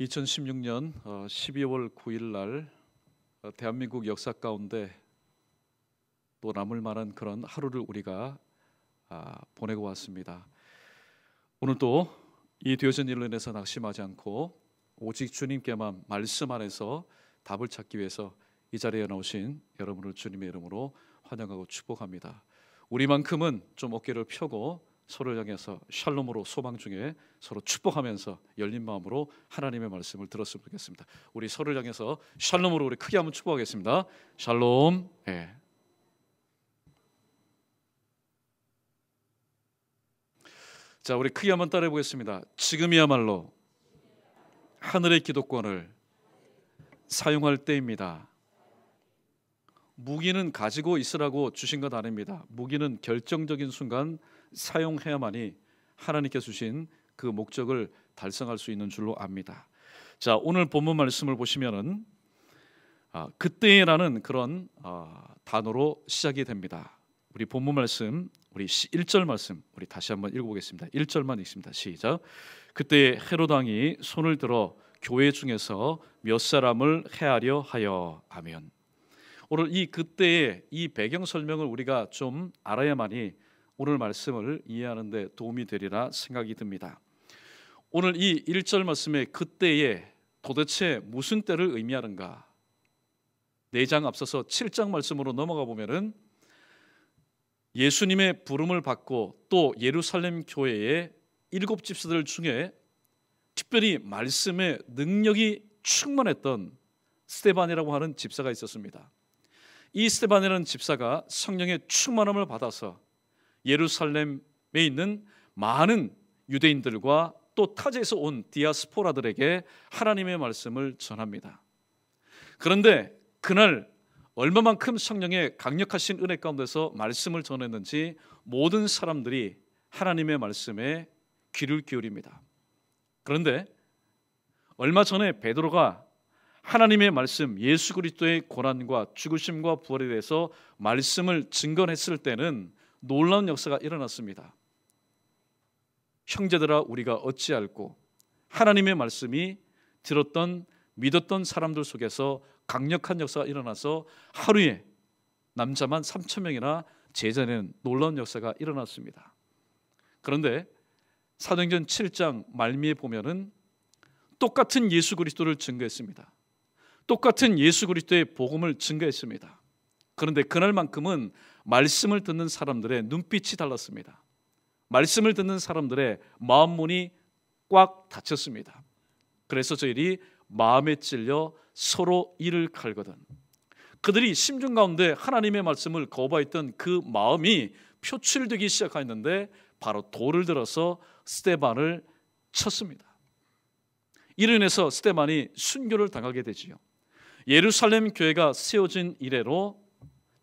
2016년 12월 9일 날 대한민국 역사 가운데 또 남을 만한 그런 하루를 우리가 보내고 왔습니다. 오늘도 이 되어진 일로 인해서 낙심하지 않고 오직 주님께만 말씀 안에서 답을 찾기 위해서 이 자리에 나오신 여러분을 주님의 이름으로 환영하고 축복합니다. 우리만큼은 좀 어깨를 펴고 서로를 향해서 샬롬으로 소망 중에 서로 축복하면서 열린 마음으로 하나님의 말씀을 들었으면 좋겠습니다. 우리 서로를 향해서 샬롬으로 우리 크게 한번 축복하겠습니다. 샬롬. 네. 자, 우리 크게 한번 따라해 보겠습니다. 지금이야말로 하늘의 기도권을 사용할 때입니다. 무기는 가지고 있으라고 주신 것 아닙니다. 무기는 결정적인 순간 사용해야만이 하나님께서 주신 그 목적을 달성할 수 있는 줄로 압니다. 자, 오늘 본문 말씀을 보시면은 그때라는 그런 단어로 시작이 됩니다. 우리 본문 말씀, 우리 1절 말씀 우리 다시 한번 읽어보겠습니다. 1절만 읽습니다. 시작. 그때 헤롯 왕이 손을 들어 교회 중에서 몇 사람을 해하려 하여. 아멘. 오늘 이 그때의 이 배경 설명을 우리가 좀 알아야만이 오늘 말씀을 이해하는 데 도움이 되리라 생각이 듭니다. 오늘 이 1절 말씀의 그때에 도대체 무슨 때를 의미하는가? 4장 앞서서 7장 말씀으로 넘어가 보면은 예수님의 부름을 받고 또 예루살렘 교회의 7 집사들 중에 특별히 말씀의 능력이 충만했던 스데반이라고 하는 집사가 있었습니다. 이 스데반이라는 집사가 성령의 충만함을 받아서 예루살렘에 있는 많은 유대인들과 또 타지에서 온 디아스포라들에게 하나님의 말씀을 전합니다. 그런데 그날 얼마만큼 성령의 강력하신 은혜 가운데서 말씀을 전했는지 모든 사람들이 하나님의 말씀에 귀를 기울입니다. 그런데 얼마 전에 베드로가 하나님의 말씀, 예수 그리스도의 고난과 죽으심과 부활에 대해서 말씀을 증거했을 때는 놀라운 역사가 일어났습니다. 형제들아, 우리가 어찌할꼬? 하나님의 말씀이 들었던 믿었던 사람들 속에서 강력한 역사가 일어나서 하루에 남자만 3,000명이나 제자는 놀라운 역사가 일어났습니다. 그런데 사도행전 7장 말미에 보면은 똑같은 예수 그리스도를 증거했습니다. 똑같은 예수 그리스도의 복음을 증거했습니다. 그런데 그날만큼은 말씀을 듣는 사람들의 눈빛이 달랐습니다. 말씀을 듣는 사람들의 마음 문이 꽉 닫혔습니다. 그래서 저희들이 마음에 찔려 서로 이를 갈거든. 그들이 심중 가운데 하나님의 말씀을 거부했던 그 마음이 표출되기 시작했는데 바로 돌을 들어서 스데반을 쳤습니다. 이로 인해서 스데반이 순교를 당하게 되지요. 예루살렘 교회가 세워진 이래로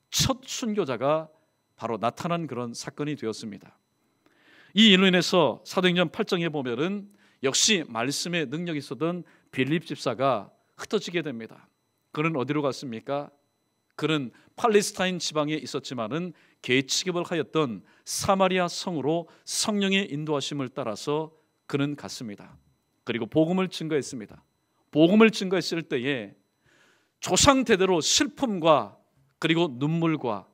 첫 순교자가 바로 나타난 그런 사건이 되었습니다. 이 일로 인해서 사도행전 8장에 보면은 역시 말씀의 능력이 있었던 빌립 집사가 흩어지게 됩니다. 그는 어디로 갔습니까? 그는 팔레스타인 지방에 있었지만은 계취급을 하였던 사마리아 성으로 성령의 인도하심을 따라서 그는 갔습니다. 그리고 복음을 증거했습니다. 복음을 증거했을 때에 조상 대대로 슬픔과 그리고 눈물과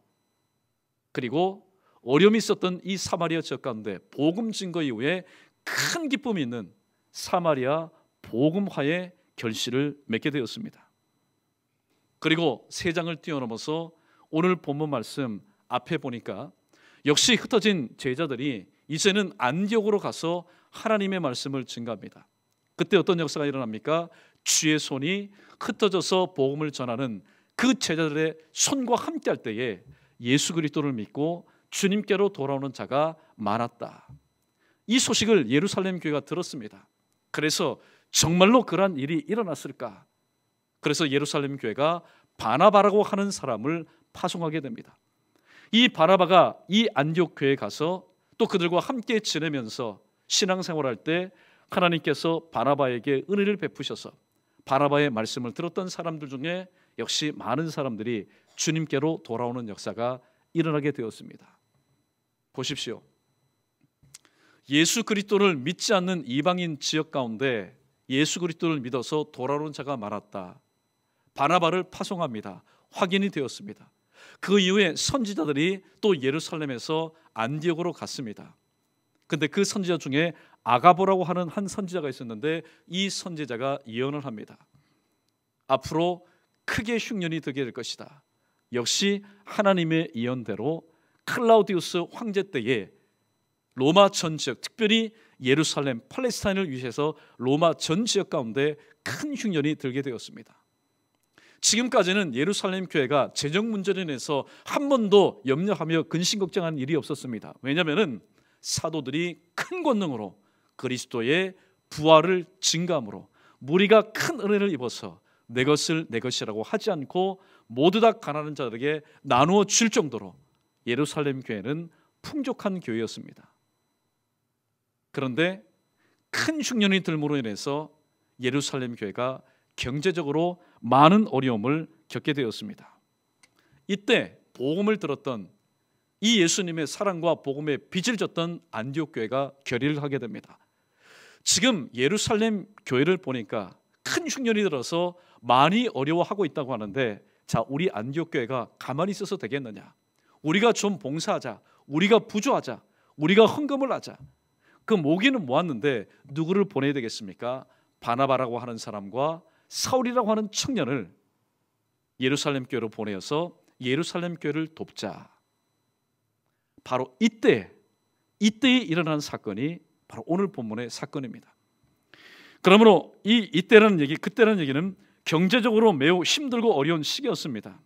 그리고 어려움이 있었던 이 사마리아 지역 가운데 복음 증거 이후에 큰 기쁨이 있는 사마리아 복음화의 결실을 맺게 되었습니다. 그리고 3장을 뛰어넘어서 오늘 본문 말씀 앞에 보니까 역시 흩어진 제자들이 이제는 안디옥으로 가서 하나님의 말씀을 증거합니다. 그때 어떤 역사가 일어납니까? 주의 손이 흩어져서 복음을 전하는 그 제자들의 손과 함께 할 때에 예수 그리스도를 믿고 주님께로 돌아오는 자가 많았다. 이 소식을 예루살렘 교회가 들었습니다. 그래서 정말로 그러한 일이 일어났을까? 그래서 예루살렘 교회가 바나바라고 하는 사람을 파송하게 됩니다. 이 바나바가 이 안디옥 교회에 가서 또 그들과 함께 지내면서 신앙생활할 때 하나님께서 바나바에게 은혜를 베푸셔서 바나바의 말씀을 들었던 사람들 중에 역시 많은 사람들이 주님께로 돌아오는 역사가 일어나게 되었습니다. 보십시오. 예수 그리스도를 믿지 않는 이방인 지역 가운데 예수 그리스도를 믿어서 돌아오는 자가 많았다. 바나바를 파송합니다. 확인이 되었습니다. 그 이후에 선지자들이 또 예루살렘에서 안디옥으로 갔습니다. 근데 그 선지자 중에 아가보라고 하는 한 선지자가 있었는데 이 선지자가 예언을 합니다. 앞으로 크게 흉년이 되게 될 것이다. 역시 하나님의 예언대로 클라우디우스 황제 때에 로마 전 지역, 특별히 예루살렘, 팔레스타인을 위해서 로마 전 지역 가운데 큰 흉년이 들게 되었습니다. 지금까지는 예루살렘 교회가 재정 문제로 인해서 한 번도 염려하며 근심 걱정한 일이 없었습니다. 왜냐하면 사도들이 큰 권능으로 그리스도의 부활을 증거함으로 무리가 큰 은혜를 입어서 내 것을 내 것이라고 하지 않고 모두 다 가난한 자들에게 나누어 줄 정도로 예루살렘 교회는 풍족한 교회였습니다. 그런데 큰 흉년이 들므로 인해서 예루살렘 교회가 경제적으로 많은 어려움을 겪게 되었습니다. 이때 복음을 들었던 이 예수님의 사랑과 복음에 빚을 졌던 안디옥 교회가 결의를 하게 됩니다. 지금 예루살렘 교회를 보니까 큰 흉년이 들어서 많이 어려워하고 있다고 하는데, 자, 우리 안디옥 교회가 가만히 있어서 되겠느냐? 우리가 좀 봉사하자, 우리가 부조하자, 우리가 헌금을 하자. 그 모기는 모았는데 누구를 보내야 되겠습니까? 바나바라고 하는 사람과 사울이라고 하는 청년을 예루살렘 교회로 보내어서 예루살렘 교회를 돕자. 바로 이때에 일어난 사건이 바로 오늘 본문의 사건입니다. 그러므로 이때라는 얘기, 그때라는 얘기는 경제적으로 매우 힘들고 어려운 시기였습니다.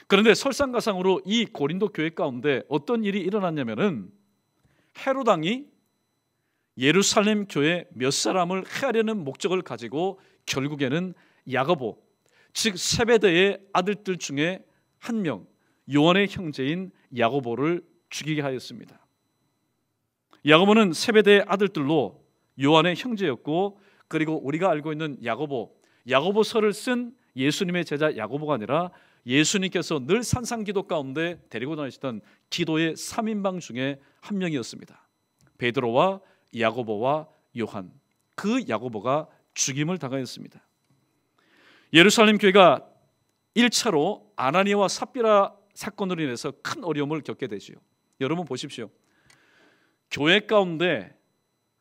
그런데 설상가상으로 이 고린도 교회 가운데 어떤 일이 일어났냐면은 헤롯 왕이 예루살렘 교회 몇 사람을 해하려는 목적을 가지고 결국에는 야고보, 즉 세베대의 아들들 중에 한 명, 요한의 형제인 야고보를 죽이게 하였습니다. 야고보는 세베대의 아들들로 요한의 형제였고, 그리고 우리가 알고 있는 야고보서를 쓴 예수님의 제자 야고보가 아니라 예수님께서 늘 산상기도 가운데 데리고 다니시던 기도의 3인방 중에 한 명이었습니다. 베드로와 야고보와 요한, 그 야고보가 죽임을 당하였습니다. 예루살렘 교회가 1차로 아나니아와 삽비라 사건으로 인해서 큰 어려움을 겪게 되지요. 여러분 보십시오. 교회 가운데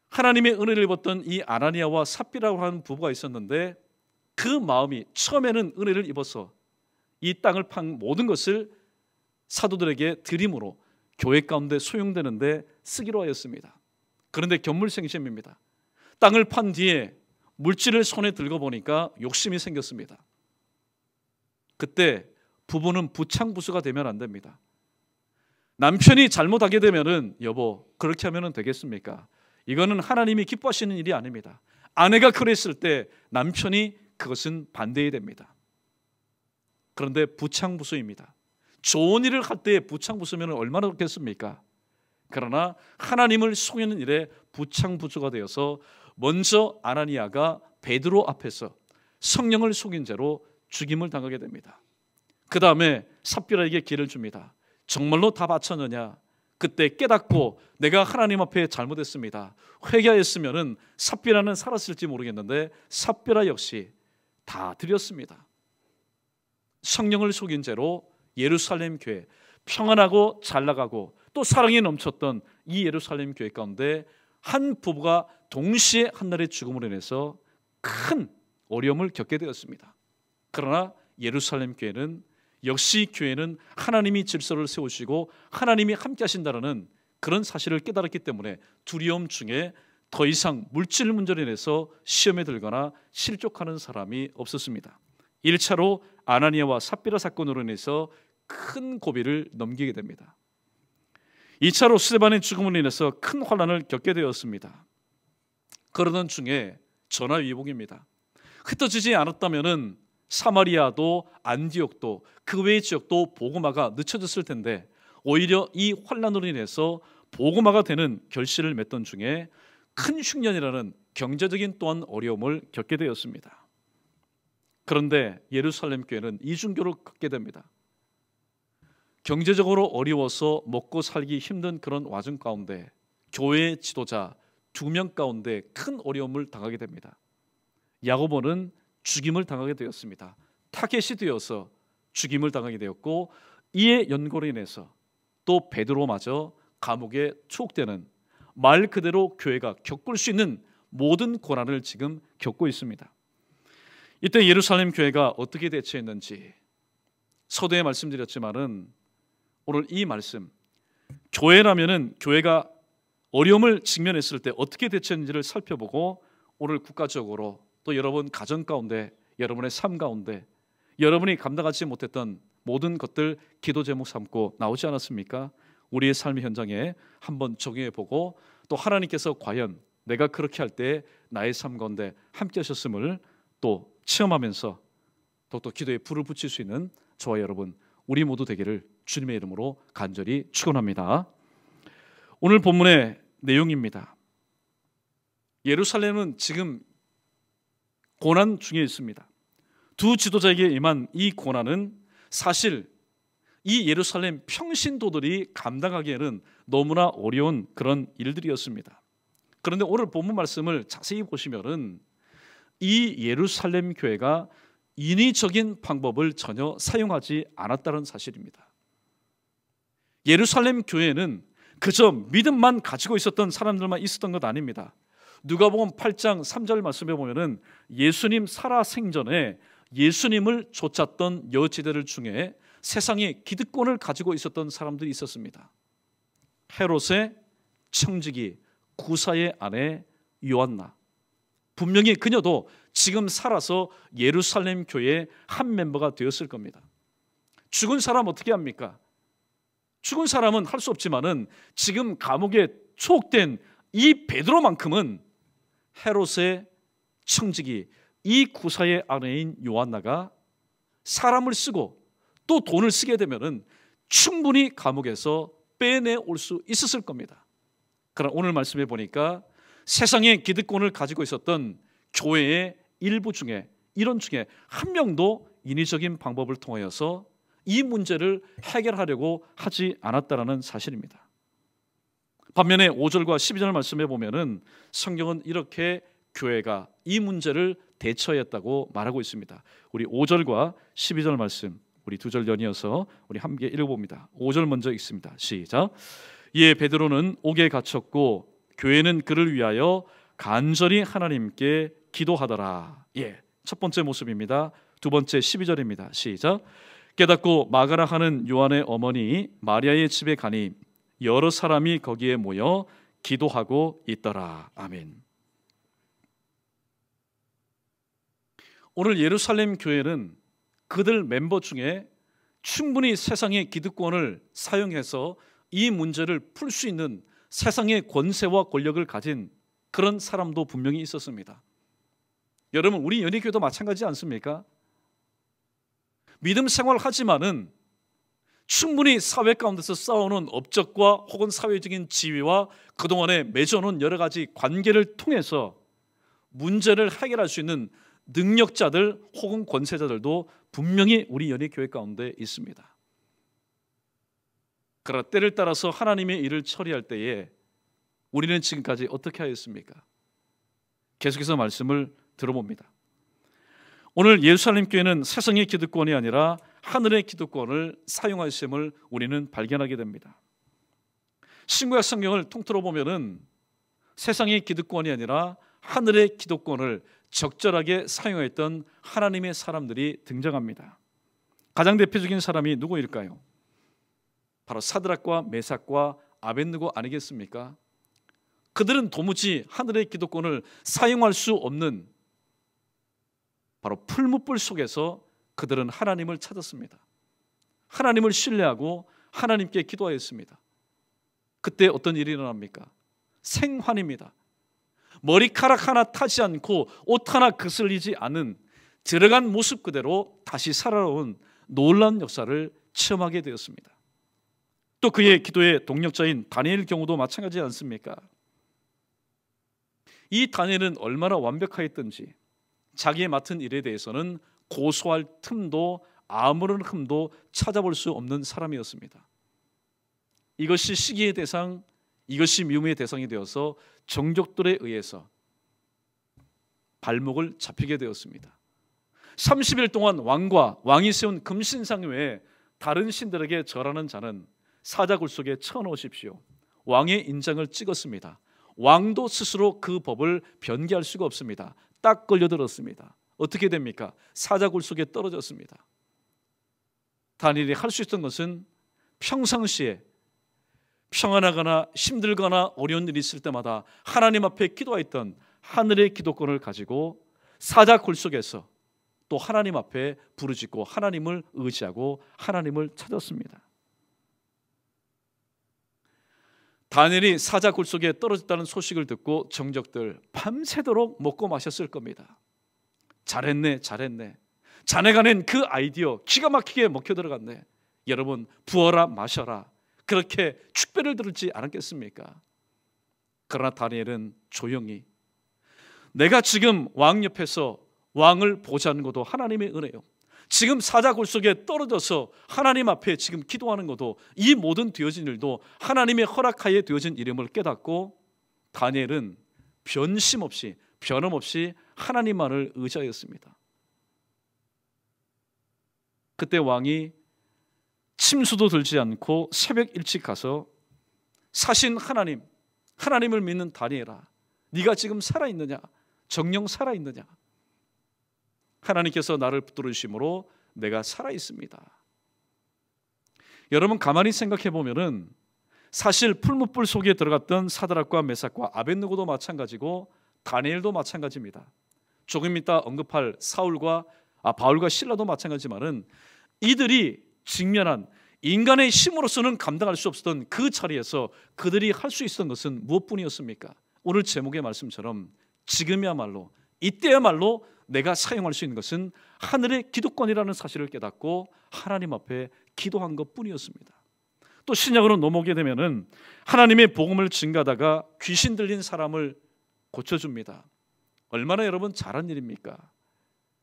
하나님의 은혜를 입었던 이 아나니아와 삽비라고 하는 부부가 있었는데, 그 마음이 처음에는 은혜를 입어서 이 땅을 판 모든 것을 사도들에게 드림으로 교회 가운데 소용되는데 쓰기로 하였습니다. 그런데 견물생심입니다. 땅을 판 뒤에 물질을 손에 들고 보니까 욕심이 생겼습니다. 그때 부부는 부창부수가 되면 안 됩니다. 남편이 잘못하게 되면은 여보 그렇게 하면 되겠습니까? 이거는 하나님이 기뻐하시는 일이 아닙니다. 아내가 그랬을 때 남편이 그것은 반대해야 됩니다. 그런데 부창부수입니다. 좋은 일을 할 때 부창부수면 얼마나 좋겠습니까? 그러나 하나님을 속이는 일에 부창부수가 되어서 먼저 아나니아가 베드로 앞에서 성령을 속인 죄로 죽임을 당하게 됩니다. 그 다음에 삽비라에게 기회를 줍니다. 정말로 다 바쳤느냐? 그때 깨닫고 내가 하나님 앞에 잘못했습니다. 회개하였으면 삽비라는 살았을지 모르겠는데 삽비라 역시 다 드렸습니다. 성령을 속인 죄로 예루살렘 교회, 평안하고 잘 나가고 또 사랑이 넘쳤던 이 예루살렘 교회 가운데 한 부부가 동시에 한날의 죽음으로 인해서 큰 어려움을 겪게 되었습니다. 그러나 예루살렘 교회는 역시 교회는 하나님이 질서를 세우시고 하나님이 함께 하신다는 그런 사실을 깨달았기 때문에 두려움 중에 더 이상 물질 문제로 인해서 시험에 들거나 실족하는 사람이 없었습니다. 1차로 아나니아와 삽비라 사건으로 인해서 큰 고비를 넘기게 됩니다. 2차로 스데반의 죽음으로 인해서 큰 환난을 겪게 되었습니다. 그러던 중에 전화위복입니다. 흩어지지 않았다면은 사마리아도 안디옥도 그 외의 지역도 복음화가 늦춰졌을 텐데 오히려 이 환난으로 인해서 복음화가 되는 결실을 맺던 중에 큰 흉년이라는 경제적인 또한 어려움을 겪게 되었습니다. 그런데 예루살렘 교회는 이중교를 겪게 됩니다. 경제적으로 어려워서 먹고 살기 힘든 그런 와중 가운데 교회의 지도자 2명 가운데 큰 어려움을 당하게 됩니다. 야고보는 죽임을 당하게 되었습니다. 타겟이 되어서 죽임을 당하게 되었고, 이에 연고로 인해서 또 베드로마저 감옥에 추옥되는, 말 그대로 교회가 겪을 수 있는 모든 고난을 지금 겪고 있습니다. 이때 예루살렘 교회가 어떻게 대처했는지 서두에 말씀드렸지만은, 오늘 이 말씀, 교회라면은 교회가 어려움을 직면했을 때 어떻게 대처했는지를 살펴보고, 오늘 국가적으로 또 여러분 가정 가운데, 여러분의 삶 가운데 여러분이 감당하지 못했던 모든 것들 기도 제목 삼고 나오지 않았습니까? 우리의 삶의 현장에 한번 적용해 보고, 또 하나님께서 과연 내가 그렇게 할 때 나의 삶 가운데 함께 하셨음을 또 체험하면서 또 기도에 불을 붙일 수 있는 저와 여러분, 우리 모두 되기를 주님의 이름으로 간절히 축원합니다. 오늘 본문의 내용입니다. 예루살렘은 지금 고난 중에 있습니다. 두 지도자에게 임한 이 고난은 사실 이 예루살렘 평신도들이 감당하기에는 너무나 어려운 그런 일들이었습니다. 그런데 오늘 본문 말씀을 자세히 보시면은 이 예루살렘 교회가 인위적인 방법을 전혀 사용하지 않았다는 사실입니다. 예루살렘 교회는 그저 믿음만 가지고 있었던 사람들만 있었던 것 아닙니다. 누가복음 8장 3절 말씀에 보면은 예수님 살아 생전에 예수님을 쫓았던 여지대들 중에 세상에 기득권을 가지고 있었던 사람들이 있었습니다. 헤롯의 청지기 구사의 아내 요한나, 분명히 그녀도 지금 살아서 예루살렘 교회의 한 멤버가 되었을 겁니다. 죽은 사람 어떻게 합니까? 죽은 사람은 할 수 없지만은 지금 감옥에 추옥된 이 베드로만큼은 헤롯의 청지기 이 구사의 아내인 요한나가 사람을 쓰고 또 돈을 쓰게 되면은 충분히 감옥에서 빼내올 수 있었을 겁니다. 그러나 오늘 말씀해 보니까 세상의 기득권을 가지고 있었던 교회의 일부 중에, 이런 중에 한 명도 인위적인 방법을 통하여서 이 문제를 해결하려고 하지 않았다는 사실입니다. 반면에 5절과 12절 말씀해 보면은 성경은 이렇게 교회가 이 문제를 대처했다고 말하고 있습니다. 우리 5절과 12절 말씀, 우리 두 절 연이어서 우리 함께 읽어봅니다. 5절 먼저 읽습니다. 시작. 이에 베드로는 옥에 갇혔고 교회는 그를 위하여 간절히 하나님께 기도하더라. 첫 번째 모습입니다. 두 번째 12절입니다. 시작. 깨닫고 마가라 하는 요한의 어머니 마리아의 집에 가니 여러 사람이 거기에 모여 기도하고 있더라. 아멘. 오늘 예루살렘 교회는 그들 멤버 중에 충분히 세상의 기득권을 사용해서 이 문제를 풀 수 있는 세상의 권세와 권력을 가진 그런 사람도 분명히 있었습니다. 여러분, 우리 연희교회도 마찬가지지 않습니까? 믿음 생활하지만은 충분히 사회 가운데서 싸우는 업적과 혹은 사회적인 지위와 그동안에 맺어놓은 여러 가지 관계를 통해서 문제를 해결할 수 있는 능력자들 혹은 권세자들도 분명히 우리 연희교회 가운데 있습니다. 그러나 때를 따라서 하나님의 일을 처리할 때에 우리는 지금까지 어떻게 하였습니까? 계속해서 말씀을 들어봅니다. 오늘 예루살렘 교회는 세상의 기득권이 아니라 하늘의 기득권을 사용하심을 우리는 발견하게 됩니다. 신구약 성경을 통틀어 보면은 세상의 기득권이 아니라 하늘의 기득권을 적절하게 사용했던 하나님의 사람들이 등장합니다. 가장 대표적인 사람이 누구일까요? 바로 사드락과 메삭과 아벳느고 아니겠습니까? 그들은 도무지 하늘의 기득권을 사용할 수 없는 바로 풀무불 속에서 그들은 하나님을 찾았습니다. 하나님을 신뢰하고 하나님께 기도하였습니다. 그때 어떤 일이 일어납니까? 생환입니다. 머리카락 하나 타지 않고 옷 하나 그슬리지 않은 들어간 모습 그대로 다시 살아온 놀라운 역사를 체험하게 되었습니다. 또 그의 기도의 동력자인 다니엘 경우도 마찬가지지 않습니까? 이 다니엘은 얼마나 완벽하였던지 자기의 맡은 일에 대해서는 고소할 틈도 아무런 흠도 찾아볼 수 없는 사람이었습니다. 이것이 시기의 대상, 이것이 미움의 대상이 되어서 정족들에 의해서 발목을 잡히게 되었습니다. 30일 동안 왕이 세운 금신상 외에 다른 신들에게 절하는 자는 사자굴 속에 쳐넣으십시오. 왕의 인장을 찍었습니다. 왕도 스스로 그 법을 변개할 수가 없습니다. 딱 걸려들었습니다. 어떻게 됩니까? 사자굴 속에 떨어졌습니다. 다니엘이 할 수 있던 것은 평상시에 평안하거나 힘들거나 어려운 일이 있을 때마다 하나님 앞에 기도했던 하늘의 기도권을 가지고 사자굴 속에서 또 하나님 앞에 부르짖고 하나님을 의지하고 하나님을 찾았습니다. 다니엘이 사자굴 속에 떨어졌다는 소식을 듣고 정적들 밤새도록 먹고 마셨을 겁니다. 잘했네. 자네가 낸 그 아이디어 기가 막히게 먹혀 들어갔네. 여러분 부어라 마셔라 그렇게 축배를 들을지 않았겠습니까? 그러나 다니엘은 조용히 내가 지금 왕 옆에서 왕을 보자는 것도 하나님의 은혜요. 지금 사자굴 속에 떨어져서 하나님 앞에 지금 기도하는 것도 이 모든 되어진 일도 하나님의 허락하에 되어진 이름을 깨닫고 다니엘은 변함없이 하나님만을 의지하였습니다. 그때 왕이 침수도 들지 않고 새벽 일찍 가서 사신 하나님을 믿는 다니엘아, 네가 지금 살아있느냐? 정녕 살아있느냐? 하나님께서 나를 붙들어 주심으로 내가 살아있습니다. 여러분 가만히 생각해 보면은 사실 풀무불 속에 들어갔던 사드락과 메삭과 아벳느고도 마찬가지고 다니엘도 마찬가지입니다. 조금 이따 언급할 바울과 실라도 마찬가지지만은 이들이 직면한 인간의 힘으로서는 감당할 수 없었던 그 자리에서 그들이 할 수 있었던 것은 무엇뿐이었습니까? 오늘 제목의 말씀처럼 지금이야말로 이때야말로 내가 사용할 수 있는 것은 하늘의 기도권이라는 사실을 깨닫고 하나님 앞에 기도한 것뿐이었습니다. 또 신약으로 넘어오게 되면은 하나님의 복음을 증가하다가 귀신 들린 사람을 고쳐줍니다. 얼마나 여러분 잘한 일입니까?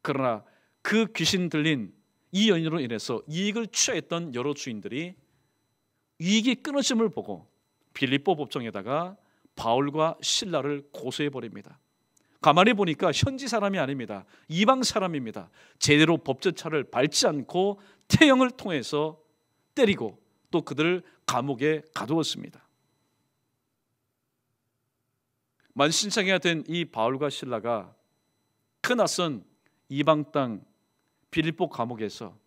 그러나 그 귀신 들린 이 연인으로 인해서 이익을 취하였던 여러 주인들이 이익이 끊어짐을 보고 빌립보 법정에다가 바울과 실라를 고소해 버립니다. 가만히 보니까 현지 사람이 아닙니다. 이방 사람입니다. 제대로 법제차를 밟지 않고 태형을 통해서 때리고 또 그들을 감옥에 가두었습니다. 만신창이가 된 이 바울과 실라가 그 낯선 이방 땅 빌립보 감옥에서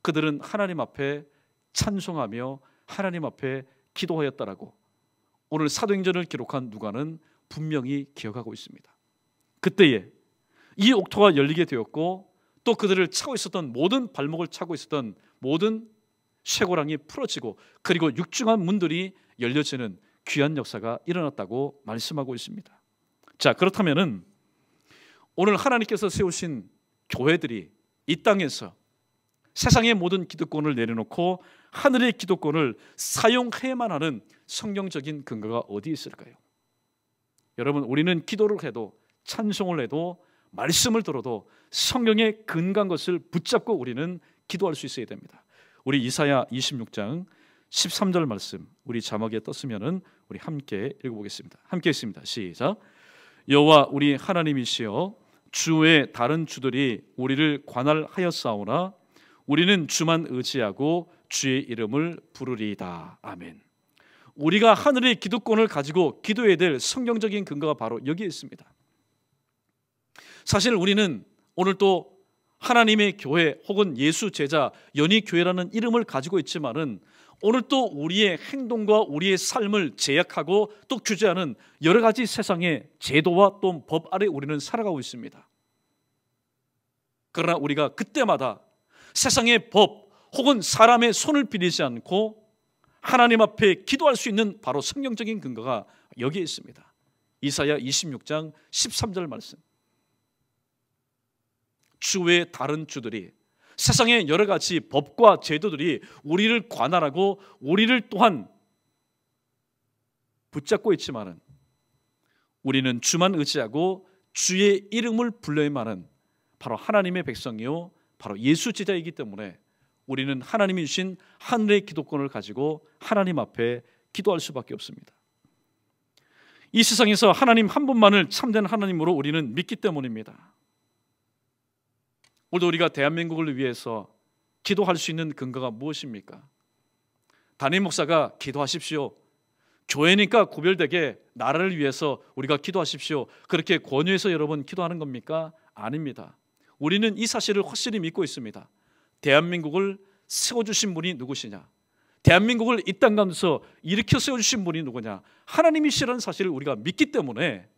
그들은 하나님 앞에 찬송하며 하나님 앞에 기도하였다라고 오늘 사도행전을 기록한 누가는 분명히 기억하고 있습니다. 그때에 이 옥토가 열리게 되었고 또 그들을 차고 있었던 모든 발목을 차고 있었던 모든 쇠고랑이 풀어지고 그리고 육중한 문들이 열려지는 귀한 역사가 일어났다고 말씀하고 있습니다. 자, 그렇다면은 오늘 하나님께서 세우신 교회들이 이 땅에서 세상의 모든 기득권을 내려놓고 하늘의 기득권을 사용해야만 하는 성경적인 근거가 어디 있을까요? 여러분 우리는 기도를 해도 찬송을 해도 말씀을 들어도 성경의 근거한 것을 붙잡고 우리는 기도할 수 있어야 됩니다. 우리 이사야 26장 13절 말씀 우리 자막에 떴으면은 우리 함께 읽어보겠습니다. 함께 읽습니다. 시작. 여호와 우리 하나님이시여 주 외 다른 주들이 우리를 관할하였사오나 우리는 주만 의지하고 주의 이름을 부르리이다. 아멘. 우리가 하늘의 기득권을 가지고 기도해야 될 성경적인 근거가 바로 여기에 있습니다. 사실 우리는 오늘 또 하나님의 교회 혹은 예수 제자 연희교회라는 이름을 가지고 있지만은 오늘 또 우리의 행동과 우리의 삶을 제약하고 또 규제하는 여러 가지 세상의 제도와 또 법 아래 우리는 살아가고 있습니다. 그러나 우리가 그때마다 세상의 법 혹은 사람의 손을 빌리지 않고 하나님 앞에 기도할 수 있는 바로 성경적인 근거가 여기에 있습니다. 이사야 26장 13절 말씀. 주 외 다른 주들이 세상의 여러 가지 법과 제도들이 우리를 관할하고 우리를 또한 붙잡고 있지만은 우리는 주만 의지하고 주의 이름을 불러야만 하는 바로 하나님의 백성이요 바로 예수 제자이기 때문에 우리는 하나님이 주신 하늘의 기도권을 가지고 하나님 앞에 기도할 수밖에 없습니다. 이 세상에서 하나님 한 분만을 참된 하나님으로 우리는 믿기 때문입니다. 오늘도 우리가 대한민국을 위해서 기도할 수 있는 근거가 무엇입니까? 담임 목사가 기도하십시오, 교회니까 구별되게 나라를 위해서 우리가 기도하십시오, 그렇게 권유해서 여러분 기도하는 겁니까? 아닙니다. 우리는 이 사실을 확실히 믿고 있습니다. 대한민국을 세워주신 분이 누구시냐? 대한민국을 이 땅 가운데서 일으켜 세워주신 분이 누구냐? 하나님이시라는 사실을 우리가 믿기 때문에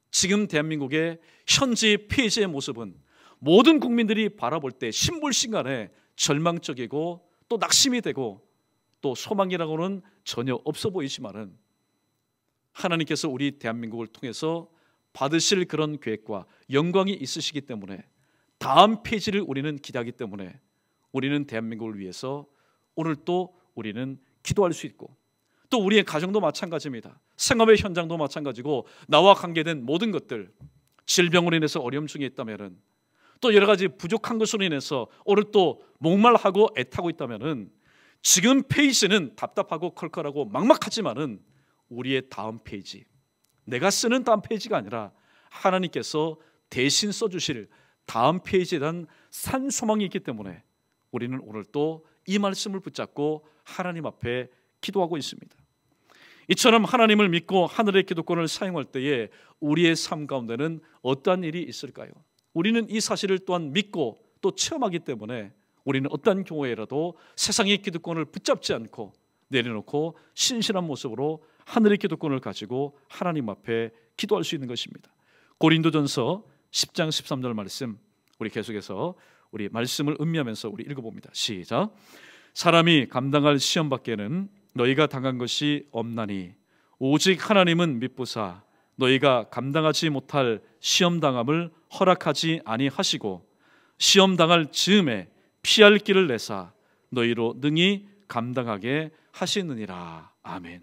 지금 대한민국의 현재 폐지의 모습은 모든 국민들이 바라볼 때 신불신간에 절망적이고 또 낙심이 되고 또 소망이라고는 전혀 없어 보이지만은 하나님께서 우리 대한민국을 통해서 받으실 그런 계획과 영광이 있으시기 때문에 다음 페이지를 우리는 기대하기 때문에 우리는 대한민국을 위해서 오늘 또 우리는 기도할 수 있고 또 우리의 가정도 마찬가지입니다. 생업의 현장도 마찬가지고 나와 관계된 모든 것들, 질병으로 인해서 어려움 중에 있다면은 또 여러 가지 부족한 것으로 인해서 오늘 또 목말하고 애타고 있다면은 지금 페이지는 답답하고 컬컬하고 막막하지만은 우리의 다음 페이지, 내가 쓰는 다음 페이지가 아니라 하나님께서 대신 써주실 다음 페이지에 대한 산 소망이 있기 때문에 우리는 오늘 또 이 말씀을 붙잡고 하나님 앞에 기도하고 있습니다. 이처럼 하나님을 믿고 하늘의 기도권을 사용할 때에 우리의 삶 가운데는 어떠한 일이 있을까요? 우리는 이 사실을 또한 믿고 또 체험하기 때문에 우리는 어떠한 경우에라도 세상의 기도권을 붙잡지 않고 내려놓고 신실한 모습으로 하늘의 기도권을 가지고 하나님 앞에 기도할 수 있는 것입니다. 고린도전서 10장 13절 말씀 우리 계속해서 우리 말씀을 음미하면서 우리 읽어봅니다. 시작. 사람이 감당할 시험 밖에는 너희가 당한 것이 없나니 오직 하나님은 미쁘사 너희가 감당하지 못할 시험 당함을 허락하지 아니하시고 시험 당할 즈음에 피할 길을 내사 너희로 능히 감당하게 하시느니라. 아멘.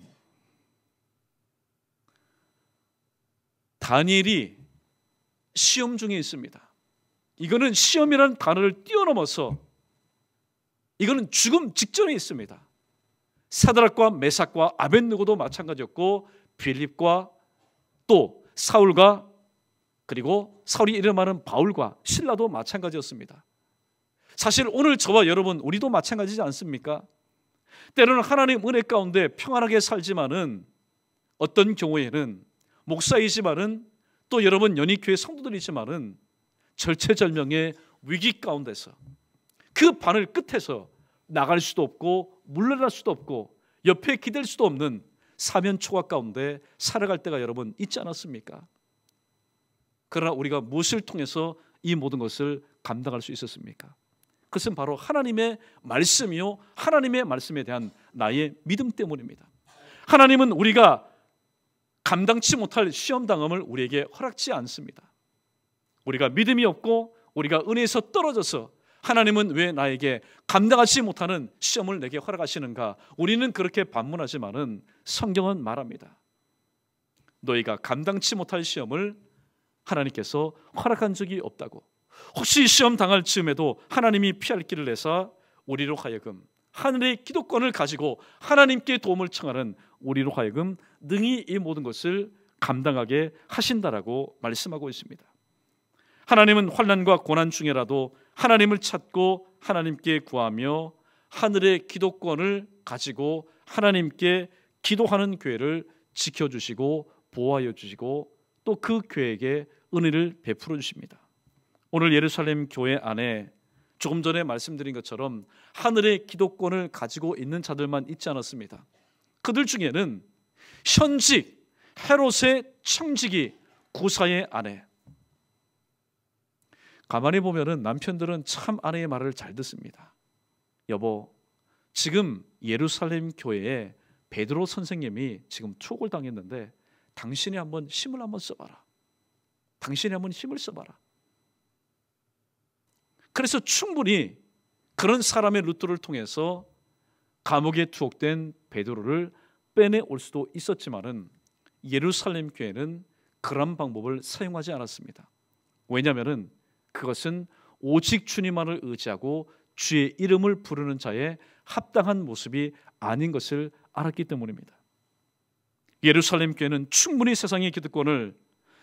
다니엘이 시험 중에 있습니다. 이거는 시험이라는 단어를 뛰어넘어서 이거는 죽음 직전에 있습니다. 사드락과 메삭과 아벳느고도 마찬가지였고 빌립과 또 사울과 그리고 사울이 이름하는 바울과 실라도 마찬가지였습니다. 사실 오늘 저와 여러분 우리도 마찬가지지 않습니까? 때로는 하나님 은혜 가운데 평안하게 살지만은 어떤 경우에는 목사이지만은 또 여러분 연희교회 성도들이지만은 절체절명의 위기 가운데서 그 바늘 끝에서 나갈 수도 없고 물러날 수도 없고 옆에 기댈 수도 없는 사면 초각 가운데 살아갈 때가 여러분 있지 않았습니까? 그러나 우리가 무엇을 통해서 이 모든 것을 감당할 수 있었습니까? 그것은 바로 하나님의 말씀이요 하나님의 말씀에 대한 나의 믿음 때문입니다. 하나님은 우리가 감당치 못할 시험 당함을 우리에게 허락지 않습니다. 우리가 믿음이 없고 우리가 은혜에서 떨어져서 하나님은 왜 나에게 감당하지 못하는 시험을 내게 허락하시는가? 우리는 그렇게 반문하지만은 성경은 말합니다. 너희가 감당치 못할 시험을 하나님께서 허락한 적이 없다고. 혹시 시험 당할 즈음에도 하나님이 피할 길을 내사 우리로 하여금 하늘의 기도권을 가지고 하나님께 도움을 청하는 우리로 하여금 능히 이 모든 것을 감당하게 하신다라고 말씀하고 있습니다. 하나님은 환난과 고난 중에라도 하나님을 찾고 하나님께 구하며 하늘의 기도권을 가지고 하나님께 기도하는 교회를 지켜주시고 보호하여 주시고 또 그 교회에게 은혜를 베풀어 주십니다. 오늘 예루살렘 교회 안에 조금 전에 말씀드린 것처럼 하늘의 기도권을 가지고 있는 자들만 있지 않았습니다. 그들 중에는 현직 헤롯의 청지기 구사의 아내, 가만히 보면은 남편들은 참 아내의 말을 잘 듣습니다. 여보, 지금 예루살렘 교회에 베드로 선생님이 지금 투옥을 당했는데 당신이 한번 힘을 한번 써봐라. 당신이 한번 힘을 써봐라. 그래서 충분히 그런 사람의 루트를 통해서 감옥에 투옥된 베드로를 빼내올 수도 있었지만은 예루살렘 교회는 그런 방법을 사용하지 않았습니다. 왜냐하면은 그것은 오직 주님만을 의지하고 주의 이름을 부르는 자의 합당한 모습이 아닌 것을 알았기 때문입니다. 예루살렘 교회는 충분히 세상의 기득권을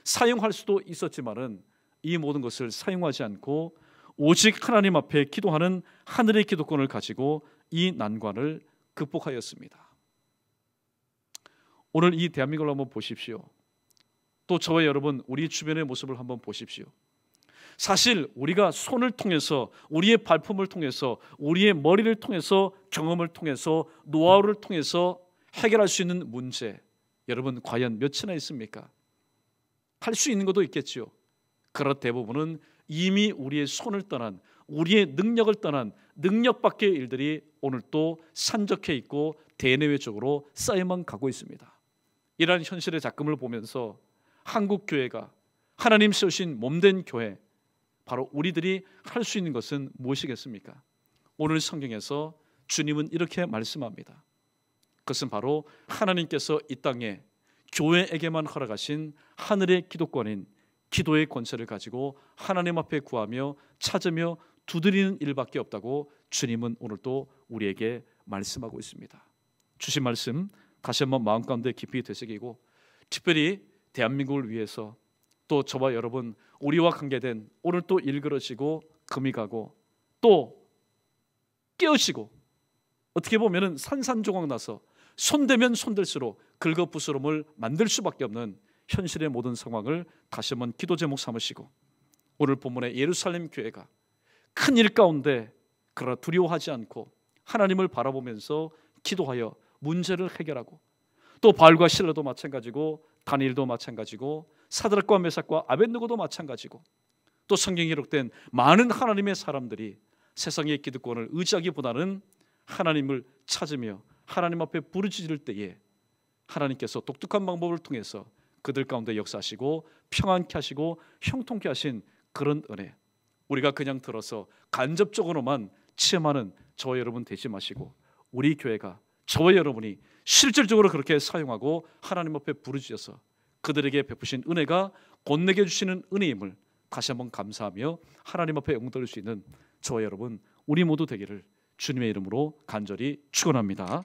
사용할 수도 있었지만은 이 모든 것을 사용하지 않고 오직 하나님 앞에 기도하는 하늘의 기득권을 가지고 이 난관을 극복하였습니다. 오늘 이 대한민국을 한번 보십시오. 또 저와 여러분 우리 주변의 모습을 한번 보십시오. 사실 우리가 손을 통해서, 우리의 발품을 통해서, 우리의 머리를 통해서, 경험을 통해서, 노하우를 통해서 해결할 수 있는 문제, 여러분 과연 몇이나 있습니까? 할 수 있는 것도 있겠지요. 그러나 대부분은 이미 우리의 손을 떠난, 우리의 능력을 떠난 능력 밖의 일들이 오늘 또 산적해 있고 대내외적으로 쌓여만 가고 있습니다. 이러한 현실의 작금을 보면서 한국 교회가, 하나님 세우신 몸된 교회, 바로 우리들이 할 수 있는 것은 무엇이겠습니까? 오늘 성경에서 주님은 이렇게 말씀합니다. 그것은 바로 하나님께서 이 땅에 교회에게만 허락하신 하늘의 기도권인 기도의 권세를 가지고 하나님 앞에 구하며 찾으며 두드리는 일밖에 없다고 주님은 오늘 또 우리에게 말씀하고 있습니다. 주신 말씀 다시 한번 마음 가운데 깊이 되새기고, 특별히 대한민국을 위해서 또 저와 여러분 우리와 관계된 오늘 또 일그러지고 금이 가고 또 깨어지고 어떻게 보면은 산산조각 나서 손대면 손댈수록 긁어부스럼을 만들 수밖에 없는 현실의 모든 상황을 다시 한번 기도 제목 삼으시고, 오늘 본문의 예루살렘 교회가 큰 일 가운데 그러나 두려워하지 않고 하나님을 바라보면서 기도하여 문제를 해결하고, 또 바울과 실라도 마찬가지고 다니엘도 마찬가지고 사드락과 메삭과 아벳느고도 마찬가지고, 또 성경에 기록된 많은 하나님의 사람들이 세상의 기득권을 의지하기보다는 하나님을 찾으며 하나님 앞에 부르짖을 때에 하나님께서 독특한 방법을 통해서 그들 가운데 역사하시고 평안케 하시고 형통케 하신 그런 은혜, 우리가 그냥 들어서 간접적으로만 체험하는 저와 여러분 되지 마시고 우리 교회가, 저와 여러분이 실질적으로 그렇게 사용하고 하나님 앞에 부르짖어서 그들에게 베푸신 은혜가 곧 내게 주시는 은혜임을 다시 한번 감사하며 하나님 앞에 영광 돌릴 수 있는 저와 여러분 우리 모두 되기를 주님의 이름으로 간절히 축원합니다.